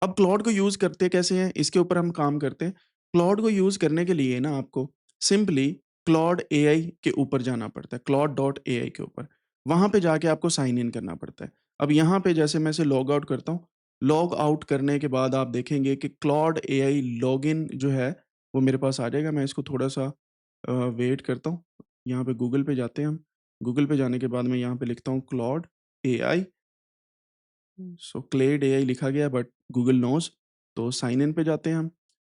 अब क्लॉड को यूज़ करते कैसे हैं, इसके ऊपर हम काम करते हैं। क्लॉड को यूज़ करने के लिए ना आपको सिंपली क्लॉड एआई के ऊपर जाना पड़ता है, क्लॉड डॉट एआई के ऊपर। वहाँ पे जाके आपको साइन इन करना पड़ता है। अब यहाँ पे जैसे मैं इसे लॉग आउट करता हूँ, लॉग आउट करने के बाद आप देखेंगे कि क्लॉड एआई लॉगिन जो है, वो मेरे पास आ जाएगा। मैं इसको थोड़ा-सा वेट करता हूँ। यहाँ पे गूगल पे जाते हैं हम। गूगल पे जाने के बाद मैं यहाँ पे लिखता हूँ क्लॉड एआई। सो क्लेड एआई लिखा गया बट गूगल नोज़। तो साइन इन पे जाते हैं हम।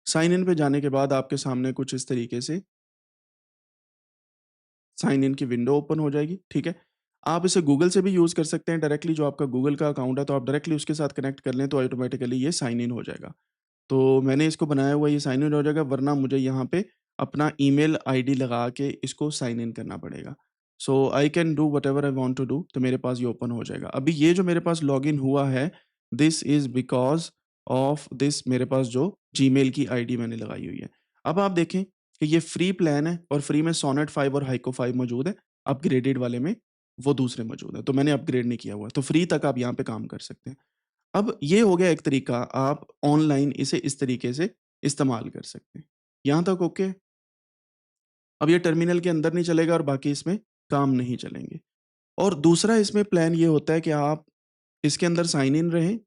साइन इन पे जाने के बाद आपके सामने कुछ इस तरीके से साइन इन की विंडो ओपन हो जाएगी, ठीक है? आप इसे गूगल से भी यूज़ कर सकते हैं डायरेक्टली, जो आपका गूगल का अकाउंट है तो आप डायरेक्टली उसके साथ कनेक्ट कर लें तो ऑटोमैटिकली ये साइन इन हो जाएगा। तो मैंने इसको बनाया हुआ है, ये साइन इन हो जाएगा, वरना मुझे यहाँ पे अपना ईमेल आईडी लगा के इसको साइन इन करना पड़ेगा। So I can do whatever I want to do, तो मेरे पास ये ओपन हो जाएगा। अभी ये जो मेरे पास लॉगिन हुआ है, this is because of this, मेरे पास जो जीमेल की आईडी मैंने लगाई हुई है। अब आप देखें कि ये फ्री प्लान है और फ्री में सोनेट 5 और हाइको 5 मौजूद है, अपग्रेडेड वाले में वो दूसरे मौजूद हैं, तो मैंने अपग्रेड नहीं किया हुआ है, तो फ्री तक आप यहाँ पे काम कर सकते हैं। अब ये हो गया एक तरीका, आप ऑनलाइन इसे इस तरीके से इस्तेमाल कर सकते हैं। यहाँ तक ओके है? अब ये टर्मिनल के अंदर नहीं चलेगा और बाकी इसमें काम नहीं चलेंगे। और दूसरा इसमें प्लान ये होता है कि आप इसके अंदर साइन इन रहें,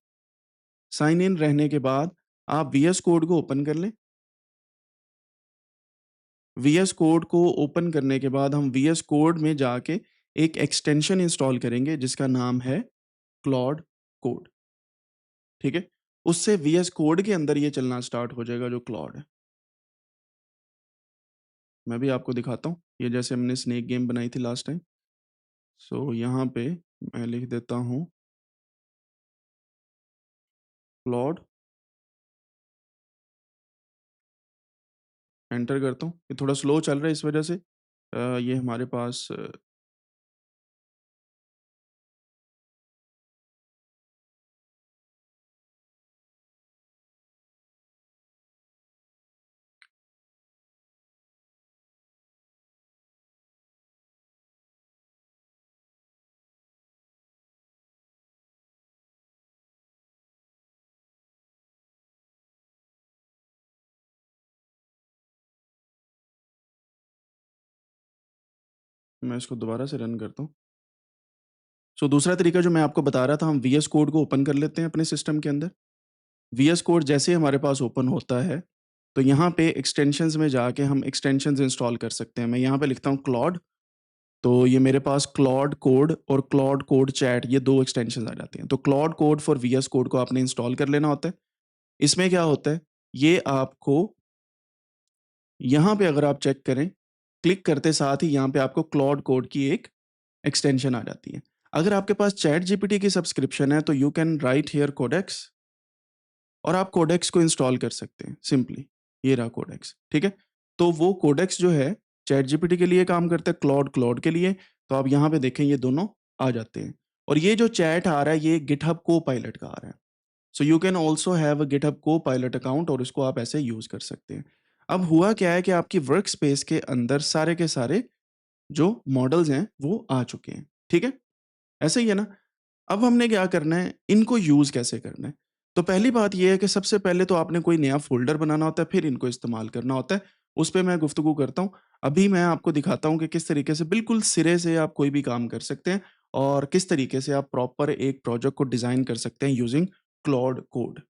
साइन इन रहने के बाद आप वीएस कोड को ओपन कर लें। वीएस कोड को ओपन करने के बाद हम वीएस कोड में जाके एक एक्सटेंशन इंस्टॉल करेंगे जिसका नाम है क्लॉड कोड, ठीक है? उससे वीएस कोड के अंदर ये चलना स्टार्ट हो जाएगा जो क्लॉड है। मैं भी आपको दिखाता हूँ, ये जैसे हमने स्नेक गेम बनाई थी लास्ट टाइम। सो यहाँ पे मैं लिख देता हूँ क्लॉड, एंटर करता हूँ। ये थोड़ा स्लो चल रहा है इस वजह से ये हमारे पास मैं इसको दोबारा से रन करता हूँ। सो दूसरा तरीका जो मैं आपको बता रहा था, हम वीएस कोड को ओपन कर लेते हैं अपने सिस्टम के अंदर। वीएस कोड जैसे ही हमारे पास ओपन होता है, तो यहाँ पे एक्सटेंशंस में जाके हम एक्सटेंशंस इंस्टॉल कर सकते हैं। मैं यहाँ पे लिखता हूँ क्लॉड, तो ये मेरे पास क्लॉड कोड और क्लॉड कोड चैट, ये 2 एक्सटेंशंस आ जाते हैं। तो Claude Code for VS Code को आपने इंस्टॉल कर लेना होता है। इसमें क्या होता है, ये आपको यहाँ पे अगर आप चेक करें, क्लिक करते साथ ही यहाँ पे आपको क्लॉड कोड की एक एक्सटेंशन आ जाती है। अगर आपके पास चैट जीपीटी की सब्सक्रिप्शन है तो you can write here Codex और आप कोडेक्स को इंस्टॉल कर सकते हैं सिंपली। ये रहा कोडेक्स, ठीक है? तो वो कोडेक्स जो है चैट जीपीटी के लिए काम करता है, क्लॉड क्लॉड के लिए। तो आप यहाँ पे देखें ये दोनों आ जाते हैं। और ये जो चैट आ रहा है ये गिटहब कोपायलट का आ रहा है। So you can also have a GitHub Copilot account और इसको आप ऐसे यूज़ कर सकते हैं। अब हुआ क्या है कि आपकी वर्क स्पेस के अंदर सारे के सारे जो मॉडल्स हैं वो आ चुके हैं, ठीक है? ऐसे ही है ना? अब हमने क्या करना है, इनको यूज़ कैसे करना है? तो पहली बात ये है कि सबसे पहले तो आपने कोई नया फ़ोल्डर बनाना होता है, फिर इनको इस्तेमाल करना होता है। उस पे मैं गुफ्तगू करता हूँ। अभी मैं आपको दिखाता हूँ कि किस तरीके से बिल्कुल सिरे से आप कोई भी काम कर सकते हैं और किस तरीके से आप प्रॉपर एक प्रोजेक्ट को डिज़ाइन कर सकते हैं यूज़िंग क्लॉड कोड।